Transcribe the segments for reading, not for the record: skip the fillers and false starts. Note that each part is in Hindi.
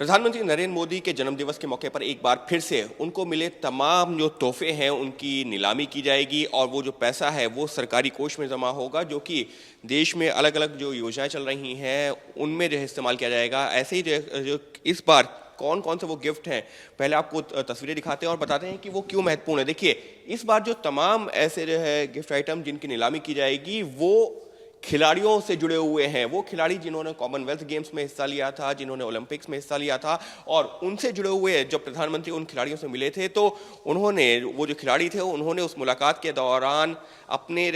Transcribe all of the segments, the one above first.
प्रधानमंत्री नरेंद्र मोदी के जन्मदिवस के मौके पर एक बार फिर से उनको मिले तमाम जो तोहफे हैं उनकी नीलामी की जाएगी और वो जो पैसा है वो सरकारी कोष में जमा होगा, जो कि देश में अलग अलग जो योजनाएं चल रही हैं उनमें जो है इस्तेमाल किया जाएगा। ऐसे ही जो इस बार कौन कौन से वो गिफ्ट हैं, पहले आपको तस्वीरें दिखाते हैं और बताते हैं कि वो क्यों महत्वपूर्ण है। देखिए, इस बार जो तमाम ऐसे जो है गिफ्ट आइटम जिनकी नीलामी की जाएगी वो खिलाड़ियों से जुड़े हुए हैं। वो खिलाड़ी जिन्होंने कॉमनवेल्थ गेम्स में हिस्सा लिया था, जिन्होंने ओलंपिक्स में हिस्सा लिया था, और उनसे जुड़े हुए जब प्रधानमंत्री उन खिलाड़ियों से मिले थे तो उन्होंने, वो जो खिलाड़ी थे उन्होंने उस मुलाकात के दौरान अपने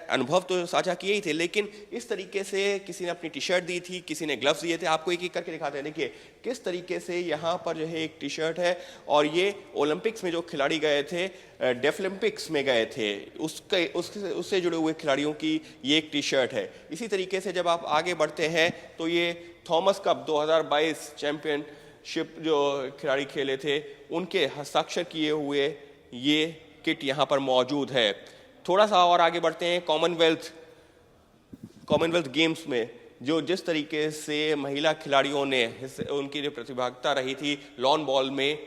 अनुभव तो साझा किए ही थे, लेकिन इस तरीके से किसी ने अपनी टी शर्ट दी थी, किसी ने ग्लव्स दिए थे। आपको एक एक करके दिखाते हैं। देखिए किस तरीके से यहाँ पर जो है एक टी शर्ट है, और ये ओलंपिक्स में जो खिलाड़ी गए थे, डेफलिम्पिक्स में गए थे, उससे जुड़े हुए खिलाड़ियों की ये एक टी शर्ट है। इसी तरीके से जब आप आगे बढ़ते हैं तो ये थॉमस कप 2022 चैंपियनशिप जो खिलाड़ी खेले थे उनके हस्ताक्षर किए हुए ये किट यहाँ पर मौजूद है। थोड़ा सा और आगे बढ़ते हैं, कॉमनवेल्थ गेम्स में जो जिस तरीके से महिला खिलाड़ियों ने उनकी जो प्रतिभागिता रही थी लॉन बॉल में,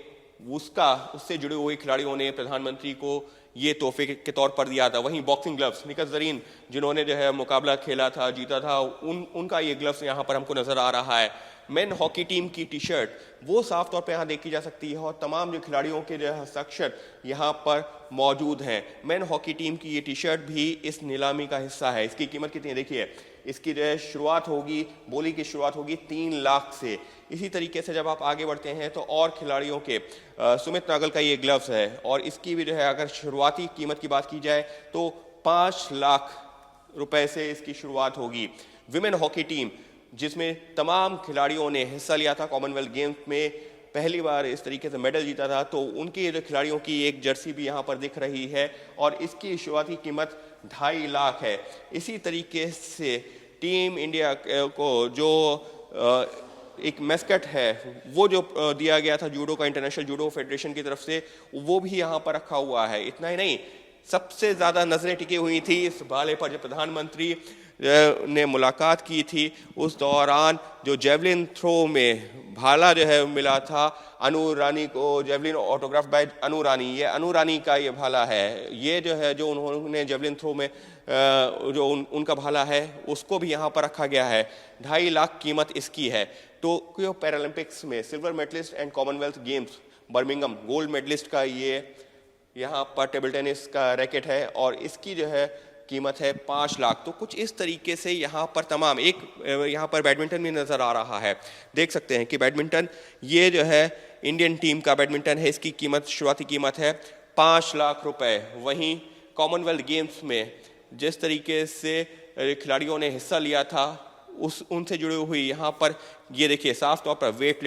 उससे जुड़े हुए खिलाड़ियों ने प्रधानमंत्री को ये तोहफे के तौर पर दिया था। वहीं बॉक्सिंग ग्लव्स, निकहत ज़रीन जिन्होंने जो है मुकाबला खेला था, जीता था, उनका ये ग्लव्स यहाँ पर हमको नजर आ रहा है। मेन हॉकी टीम की टी शर्ट वो साफ तौर पे यहाँ देखी जा सकती है, और तमाम जो खिलाड़ियों के जो हस्ताक्षर यहाँ पर मौजूद हैं। मेन हॉकी टीम की ये टी शर्ट भी इस नीलामी का हिस्सा है। इसकी कीमत कितनी है देखिए, इसकी जो है शुरुआत होगी, बोली की शुरुआत होगी 3 लाख से। इसी तरीके से जब आप आगे बढ़ते हैं तो और खिलाड़ियों के सुमित नागल का ये ग्लव्स है, और इसकी भी जो है अगर शुरुआती कीमत की बात की जाए तो 5 लाख रुपए से इसकी शुरुआत होगी। विमेन हॉकी टीम जिसमें तमाम खिलाड़ियों ने हिस्सा लिया था, कॉमनवेल्थ गेम्स में पहली बार इस तरीके से मेडल जीता था, तो उनकी जो खिलाड़ियों की एक जर्सी भी यहाँ पर दिख रही है, और इसकी शुरुआती कीमत 2.5 लाख है। इसी तरीके से टीम इंडिया को जो एक मैस्कट है वो जो दिया गया था जूडो का, इंटरनेशनल जूडो फेडरेशन की तरफ से, वो भी यहाँ पर रखा हुआ है। इतना ही नहीं, सबसे ज्यादा नजरें टिकी हुई थी इस भाले पर। जब प्रधानमंत्री ने मुलाकात की थी उस दौरान जो जेवलिन थ्रो में भाला जो है मिला था अनु रानी को, जेवलिन ऑटोग्राफ बाय अनु रानी, ये अनु रानी का ये भाला है। ये जो है जो उन्होंने जेवलिन थ्रो में जो उनका भाला है उसको भी यहाँ पर रखा गया है। 2.5 लाख कीमत इसकी है। टोक्यो पैरालंपिक्स में silver medallist and Commonwealth Games Birmingham gold medallist का ये यहाँ पर टेबल टेनिस का रैकेट है, और इसकी जो है कीमत है 5 लाख। तो कुछ इस तरीके से यहाँ पर तमाम, एक यहाँ पर बैडमिंटन भी नजर आ रहा है। देख सकते हैं कि बैडमिंटन, ये जो है इंडियन टीम का बैडमिंटन है, इसकी कीमत, शुरुआती कीमत है 5 लाख रुपए। वहीं कॉमनवेल्थ गेम्स में जिस तरीके से खिलाड़ियों ने हिस्सा लिया था उनसे जुड़ी हुई यहाँ पर ये देखिए साफ तौर पर वेट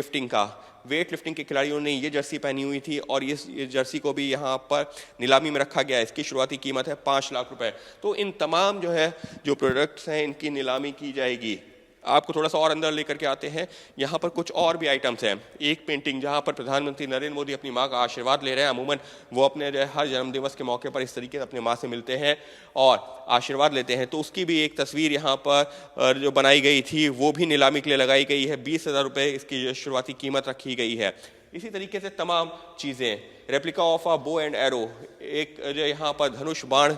लिफ्टिंग के खिलाड़ियों ने ये जर्सी पहनी हुई थी, और ये जर्सी को भी यहाँ पर नीलामी में रखा गया है। इसकी शुरुआती कीमत है 5 लाख रुपए। तो इन तमाम जो है जो प्रोडक्ट्स हैं इनकी नीलामी की जाएगी। आपको थोड़ा सा और अंदर लेकर के आते हैं, यहाँ पर कुछ और भी आइटम्स हैं। एक पेंटिंग जहाँ पर प्रधानमंत्री नरेंद्र मोदी अपनी माँ का आशीर्वाद ले रहे हैं। अमूमन वो अपने हर जन्मदिवस के मौके पर इस तरीके से अपनी माँ से मिलते हैं और आशीर्वाद लेते हैं, तो उसकी भी एक तस्वीर यहाँ पर जो बनाई गई थी वो भी नीलामी के लिए लगाई गई है। 20,000 रुपये इसकी शुरुआती कीमत रखी गई है। इसी तरीके से तमाम चीज़ें, replica of a bow and arrow, एक जो यहाँ पर धनुष बाण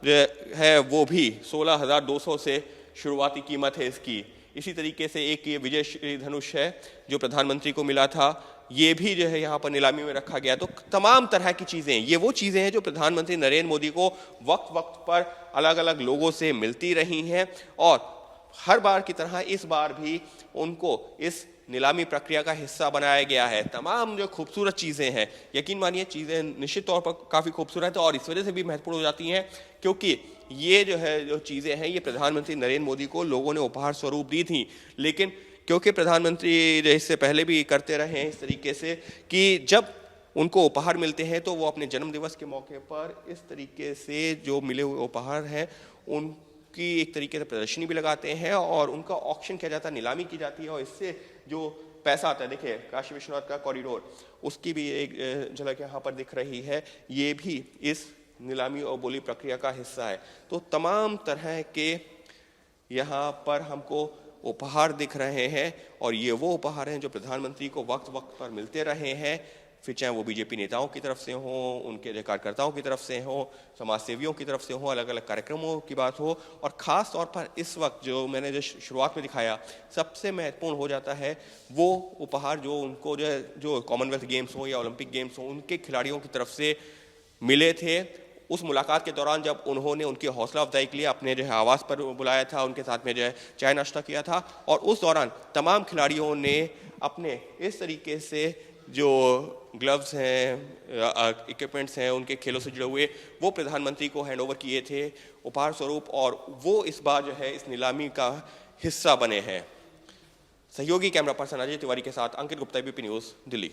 जो है वो भी 16,200 से शुरुआती कीमत है इसकी। इसी तरीके से एक ये विजय श्री धनुष है जो प्रधानमंत्री को मिला था, ये भी जो है यहाँ पर नीलामी में रखा गया। तो तमाम तरह की चीज़ें, ये वो चीज़ें हैं जो प्रधानमंत्री नरेंद्र मोदी को वक्त वक्त पर अलग अलग लोगों से मिलती रही हैं, और हर बार की तरह इस बार भी उनको इस नीलामी प्रक्रिया का हिस्सा बनाया गया है। तमाम जो खूबसूरत चीज़ें हैं, यकीन मानिए चीज़ें निश्चित तौर पर काफ़ी खूबसूरत है, और इस वजह से भी महत्वपूर्ण हो जाती हैं क्योंकि ये जो है जो चीज़ें हैं ये प्रधानमंत्री नरेंद्र मोदी को लोगों ने उपहार स्वरूप दी थी। लेकिन क्योंकि प्रधानमंत्री इससे पहले भी करते रहे हैं इस तरीके से कि जब उनको उपहार मिलते हैं तो वो अपने जन्मदिवस के मौके पर इस तरीके से जो मिले हुए उपहार हैं उनकी एक तरीके से प्रदर्शनी भी लगाते हैं, और उनका ऑक्शन किया जाता है, नीलामी की जाती है, और इससे जो पैसा आता है, देखिए काशी विश्वनाथ का कॉरिडोर, उसकी भी एक झलक यहाँ पर दिख रही है, ये भी इस नीलामी और बोली प्रक्रिया का हिस्सा है। तो तमाम तरह के यहाँ पर हमको उपहार दिख रहे हैं और ये वो उपहार हैं जो प्रधानमंत्री को वक्त वक्त पर मिलते रहे हैं, फिर चाहे वो बीजेपी नेताओं की तरफ से हो, उनके कार्यकर्ताओं की तरफ से हो, समाज सेवियों की तरफ से हो, अलग अलग कार्यक्रमों की बात हो। और ख़ास तौर पर इस वक्त जो मैंने जो शुरुआत में दिखाया, सबसे महत्वपूर्ण हो जाता है वो उपहार जो उनको जो कॉमनवेल्थ गेम्स हो या ओलंपिक गेम्स हो, उनके खिलाड़ियों की तरफ से मिले थे। उस मुलाकात के दौरान जब उन्होंने उनकी हौसला अफजाई के लिए अपने आवास पर बुलाया था, उनके साथ में चाय नाश्ता किया था, और उस दौरान तमाम खिलाड़ियों ने अपने इस तरीके से जो ग्लव्स हैं, इक्विपमेंट्स हैं, उनके खेलों से जुड़े हुए, वो प्रधानमंत्री को हैंड ओवर किए थे उपहार स्वरूप, और वो इस बार इस नीलामी का हिस्सा बने हैं। सहयोगी कैमरा पर्सन अजय तिवारी के साथ अंकित गुप्ता, एबीपी न्यूज़, दिल्ली।